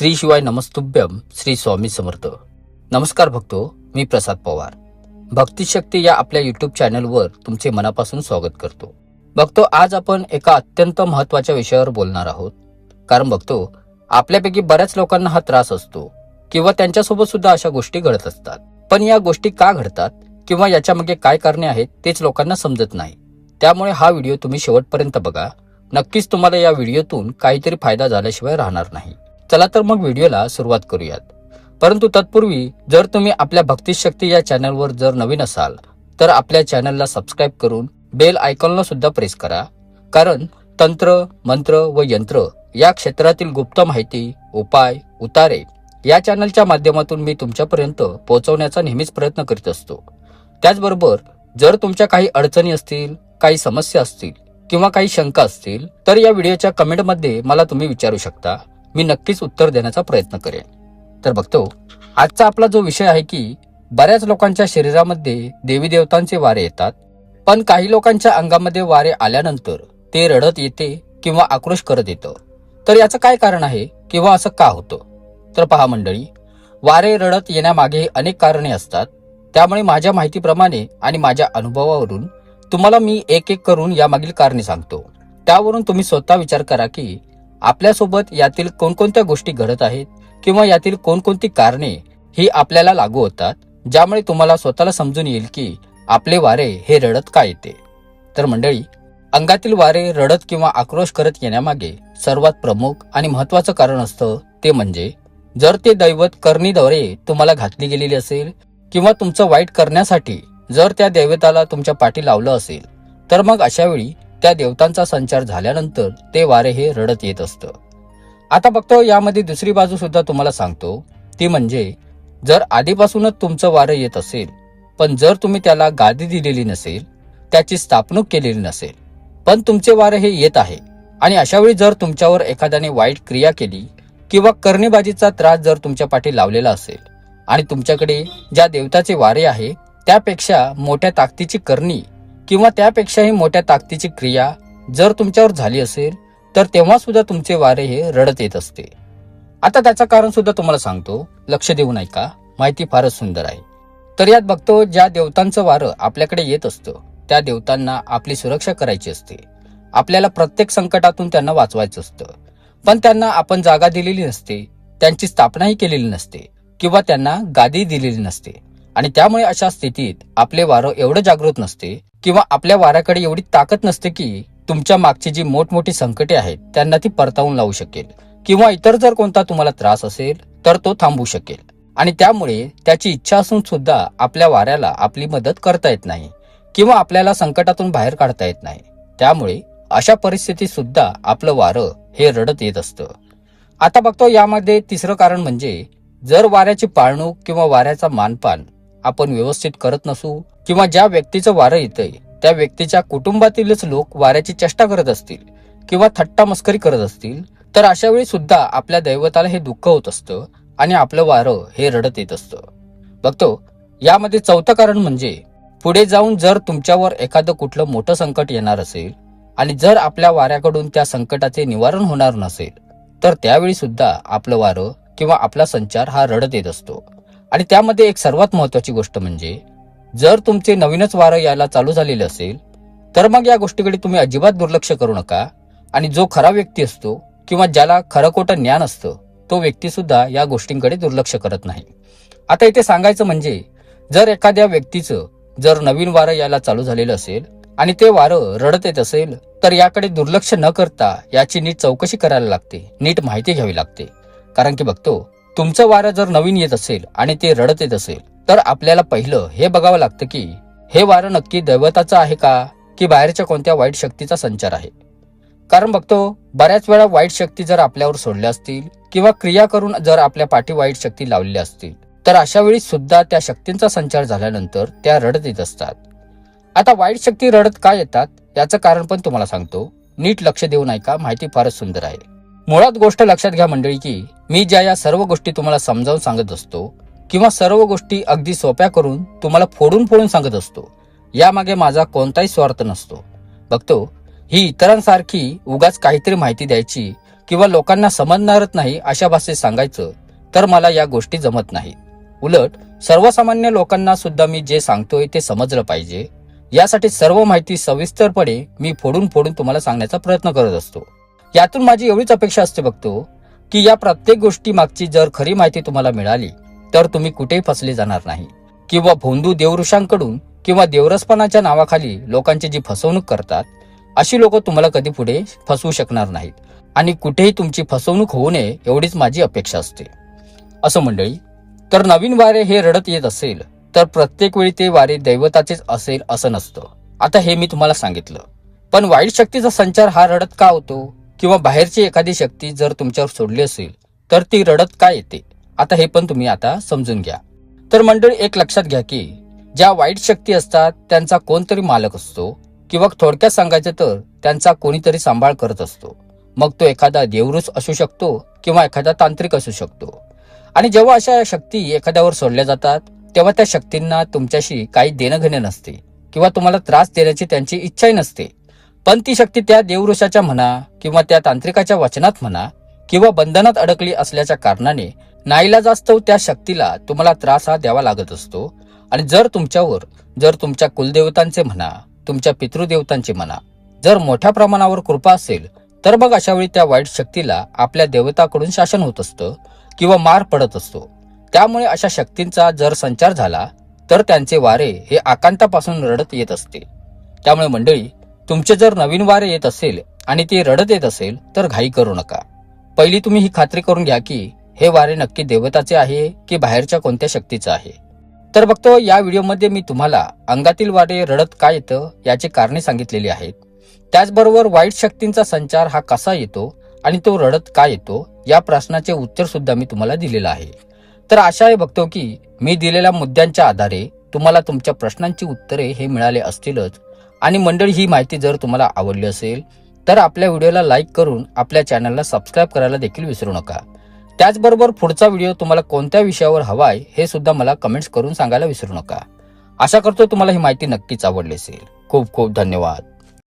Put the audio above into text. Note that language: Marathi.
श्री शिवाय नमस्तुभ्यम. श्री स्वामी समर्थ. नमस्कार भक्तो, मी प्रसाद पवार. भक्तिशक्ती या आपल्या यूट्यूब चॅनलवर तुमचे मनापासून स्वागत करतो. भक्तो, आज आपण एका अत्यंत महत्त्वाच्या विषयावर बोलणार आहोत. कारण भक्तो, आपल्यापैकी बऱ्याच लोकांना हा त्रास असतो किंवा त्यांच्यासोबत सुद्धा अशा गोष्टी घडत असतात. पण या गोष्टी का घडतात किंवा याच्यामागे काय कारणे आहेत तेच लोकांना समजत नाही. त्यामुळे हा व्हिडिओ तुम्ही शेवटपर्यंत बघा. नक्कीच तुम्हाला या व्हिडिओतून काहीतरी फायदा झाल्याशिवाय राहणार नाही. चला तर मग व्हिडिओला सुरुवात करूयात. परंतु तत्पूर्वी जर तुम्ही आपल्या भक्तिशक्ती या चॅनलवर जर नवीन असाल तर आपल्या चॅनलला सबस्क्राईब करून बेल आयकॉनला सुद्धा प्रेस करा. कारण तंत्र, मंत्र व यंत्र या क्षेत्रातील गुप्त माहिती, उपाय, उतारे या चॅनलच्या माध्यमातून मी तुमच्यापर्यंत पोहोचवण्याचा नेहमीच प्रयत्न करीत असतो. त्याचबरोबर जर तुमच्या काही अडचणी असतील, काही समस्या असतील किंवा काही शंका असतील तर या व्हिडिओच्या कमेंटमध्ये मला तुम्ही विचारू शकता. मी नक्कीच उत्तर देण्याचा प्रयत्न करेन. तर बघतो, आजचा आपला जो विषय आहे की बऱ्याच लोकांच्या शरीरामध्ये देवी देवतांचे वारे येतात, पण काही लोकांच्या अंगामध्ये वारे आल्यानंतर ते रडत येते किंवा आक्रोश करत येतं. तर याचं काय कारण आहे किंवा असं का होतं? तर पहा मंडळी, वारे रडत येण्यामागे अनेक कारणे असतात. त्यामुळे माझ्या माहितीप्रमाणे आणि माझ्या अनुभवावरून तुम्हाला मी एक एक करून यामागील कारणे सांगतो. त्यावरून तुम्ही स्वतः विचार करा की आपल्यासोबत यातील कोणकोणत्या गोष्टी घडत आहेत किंवा यातील कोणकोणती कारणे ही आपल्याला लागू होतात, ज्यामुळे तुम्हाला स्वतःला समजून येईल की आपले वारे हे रडत का येते. तर मंडळी, अंगातील वारे रडत किंवा आक्रोश करत येण्यामागे सर्वात प्रमुख आणि महत्त्वाचं कारण असतं ते म्हणजे जर ते दैवत करणीद्वारे तुम्हाला घातली गेलेली असेल किंवा तुमचं वाईट करण्यासाठी जर त्या दैवताला तुमच्या पाठी लावलं असेल तर मग अशा वेळी त्या देवतांचा संचार झाल्यानंतर ते वारे हे रडत येत असतं. आता बघतो, यामध्ये दुसरी बाजू सुद्धा तुम्हाला सांगतो. ती म्हणजे जर आधीपासूनच तुमचं वारं येत असेल पण जर तुम्ही त्याला गादी दिलेली नसेल, त्याची स्थापणूक केलेली नसेल, पण तुमचे वारे हे येत आहे आणि अशा वेळी जर तुमच्यावर एखाद्याने वाईट क्रिया केली किंवा करणीबाजीचा त्रास जर तुमच्या पाठी लावलेला असेल आणि तुमच्याकडे ज्या देवताचे वारे आहे त्यापेक्षा मोठ्या ताकदीची करणी किंवा त्यापेक्षाही मोठ्या ताकदीची क्रिया जर तुमच्यावर झाली असेल तर तेव्हा सुद्धा तुमचे वारे हे रडत येत असते. आता त्याचं कारण सुद्धा तुम्हाला सांगतो, लक्ष देऊन ऐका, माहिती फारच सुंदर आहे. तर यात बघतो, ज्या देवतांचं वारं आपल्याकडे येत असतं त्या देवतांना आपली सुरक्षा करायची असते. आपल्याला प्रत्येक संकटातून त्यांना वाचवायचं असतं, पण त्यांना आपण जागा दिलेली नसते, त्यांची स्थापनाही केलेली नसते किंवा त्यांना गादी दिलेली नसते. आणि त्यामुळे अशा स्थितीत आपले वारं एवढं जागृत नसते किंवा आपल्या वाऱ्याकडे एवढी ताकद नसते की तुमच्या मागची जी मोठमोठी संकटे आहेत त्यांना ती परतावून लावू शकेल किंवा इतर जर कोणता तुम्हाला त्रास असेल तर तो थांबवू शकेल. आणि त्यामुळे त्याची इच्छा असून सुद्धा आपल्या वाऱ्याला आपली मदत करता येत नाही किंवा आपल्याला संकटातून बाहेर काढता येत नाही. त्यामुळे अशा परिस्थितीत सुद्धा आपलं वारं हे रडत येत असतं. आता बघतो, यामध्ये तिसरं कारण म्हणजे जर वाऱ्याची पाळणूक किंवा वाऱ्याचा मानपान आपण व्यवस्थित करत नसू किंवा ज्या व्यक्तीचं वारं येतंय त्या व्यक्तीच्या कुटुंबातीलच लोक वाऱ्याची चेष्टा करत असतील किंवा थट्टा मस्करी करत असतील तर अशा वेळी सुद्धा आपल्या दैवताला हे दुःख होत असतं आणि आपलं वारं हे रडत येत असतं. बघतो, यामध्ये चौथं कारण म्हणजे पुढे जाऊन जर तुमच्यावर एखादं कुठलं मोठं संकट येणार असेल आणि जर आपल्या वाऱ्याकडून त्या संकटाचे निवारण होणार नसेल तर त्यावेळी सुद्धा आपलं वारं किंवा आपला संचार हा रडत येत असतो. आणि त्यामध्ये एक सर्वात महत्वाची गोष्ट म्हणजे जर तुमचे नवीनच वारं यायला चालू झालेले असेल तर मग या गोष्टीकडे तुम्ही अजिबात दुर्लक्ष करू नका. आणि जो खरा व्यक्ती असतो किंवा ज्याला खरं खोटं ज्ञान असतं तो व्यक्ती सुद्धा या गोष्टींकडे दुर्लक्ष करत नाही. आता इथे सांगायचं म्हणजे जर एखाद्या व्यक्तीचं जर नवीन वारं यायला चालू झालेलं असेल आणि ते वारं रडत येत असेल तर याकडे दुर्लक्ष न करता याची नीट चौकशी करायला लागते, नीट माहिती घ्यावी लागते. कारण की बघतो, तुमचं वारं जर नवीन येत असेल आणि ते रडत येत असेल तर आपल्याला पहिलं हे बघावं लागतं की हे वारं नक्की दैवताचं आहे का की बाहेरच्या कोणत्या वाईट शक्तीचा संचार आहे. कारण बघतो, बऱ्याच वेळा वाईट शक्ती जर आपल्यावर सोडल्या असतील किंवा क्रिया करून जर आपल्या पाठी वाईट शक्ती लावलेल्या असतील तर अशा वेळी सुद्धा त्या शक्तींचा संचार झाल्यानंतर त्या रडत येत असतात. आता वाईट शक्ती रडत का येतात याचं कारण पण तुम्हाला सांगतो, नीट लक्ष देऊन ऐका, माहिती फारच सुंदर आहे. मुळात गोष्ट लक्षात घ्या मंडळी की मी ज्या या सर्व गोष्टी तुम्हाला समजावून सांगत असतो किंवा सर्व गोष्टी अगदी सोप्या करून तुम्हाला फोडून फोडून सांगत असतो, यामागे माझा कोणताही स्वार्थ नसतो. बघतो, ही इतरांसारखी उगाच काहीतरी माहिती द्यायची किंवा लोकांना समजणारच नाही अशा भाषेत सांगायचं तर मला या गोष्टी जमत नाहीत. उलट सर्वसामान्य लोकांना सुद्धा मी जे सांगतोय ते समजलं पाहिजे यासाठी सर्व माहिती सविस्तरपणे मी फोडून फोडून तुम्हाला सांगण्याचा प्रयत्न करत असतो. यातून माझी एवढीच अपेक्षा असते बघतो की या प्रत्येक गोष्टी मागची जर खरी माहिती तुम्हाला मिळाली तर तुम्ही कुठेही फसले जाणार नाही किंवा भोंदू देवऋषांकडून किंवा देवरसपणाच्या नावाखाली लोकांची जी फसवणूक करतात अशी लोक तुम्हाला कधी पुढे फसवू शकणार नाहीत आणि कुठेही तुमची फसवणूक होऊ नये एवढीच माझी अपेक्षा असते. असं मंडळी, तर नवीन वारे हे रडत येत असेल तर प्रत्येक वेळी ते वारे दैवताचेच असेल असं नसतं. आता हे मी तुम्हाला सांगितलं, पण वाईट शक्तीचा संचार हा रडत का होतो किंवा बाहेरची एखादी शक्ती जर तुमच्यावर सोडली असेल तर ती रडत का येते, आता हे पण तुम्ही आता समजून घ्या. तर मंडळी, एक लक्षात घ्या की ज्या वाईट शक्ती असतात त्यांचा कोणतरी मालक असतो किंवा थोडक्यात सांगायचं तर त्यांचा कोणीतरी सांभाळ करत असतो. मग तो एखादा देवऋष असू शकतो किंवा एखादा तांत्रिक असू शकतो. आणि जेव्हा अशा शक्ती एखाद्यावर सोडल्या जातात तेव्हा त्या शक्तींना तुमच्याशी काही देणं घेणं नसते किंवा तुम्हाला त्रास देण्याची त्यांची इच्छाही नसते. पण ती शक्ती त्या देवऋषाच्या म्हणा किंवा त्या तांत्रिकाच्या वचनात म्हणा किंवा बंधनात अडकली असल्याच्या कारणाने नाईलाजास्तव त्या शक्तीला तुम्हाला त्रास हा द्यावा लागत असतो. आणि जर तुमच्या कुलदेवतांचे म्हणा, तुमच्या पितृदेवतांचे म्हणा जर मोठ्या प्रमाणावर कृपा असेल तर मग अशा वेळी त्या वाईट शक्तीला आपल्या देवताकडून शासन होत असतं किंवा मार पडत असतो. त्यामुळे अशा शक्तींचा जर संचार झाला तर त्यांचे वारे हे आकांतापासून रडत येत असते. त्यामुळे मंडळी, तुमचे जर नवीन वारे येत असेल आणि ते रडत येत असेल तर घाई करू नका. पहिली तुम्ही ही खात्री करून घ्या की हे वारे नक्की देवताचे आहे की बाहेरच्या कोणत्या शक्तीचं आहे. तर बघतो, या व्हिडिओमध्ये मी तुम्हाला अंगातील वारे रडत का येतं याची कारणे सांगितलेली आहेत. त्याचबरोबर वाईट शक्तींचा संचार हा कसा येतो आणि तो रडत का येतो या प्रश्नाचे उत्तर सुद्धा मी तुम्हाला दिलेलं आहे. तर आशा आहे बघतो की मी दिलेल्या मुद्द्यांच्या आधारे तुम्हाला तुमच्या प्रश्नांची उत्तरे हे मिळाले असतीलच. आणि मंडळी, ही माहिती जर तुम्हाला आवडली असेल तर आपल्या व्हिडिओला लाईक करून आपल्या चॅनलला सबस्क्राईब करायला देखील विसरू नका. त्याचबरोबर पुढचा व्हिडिओ तुम्हाला कोणत्या विषयावर हवाय हे सुद्धा मला कमेंट्स करून सांगायला विसरू नका. आशा करतो तुम्हाला ही माहिती नक्कीच आवडली असेल. खूप खूप धन्यवाद.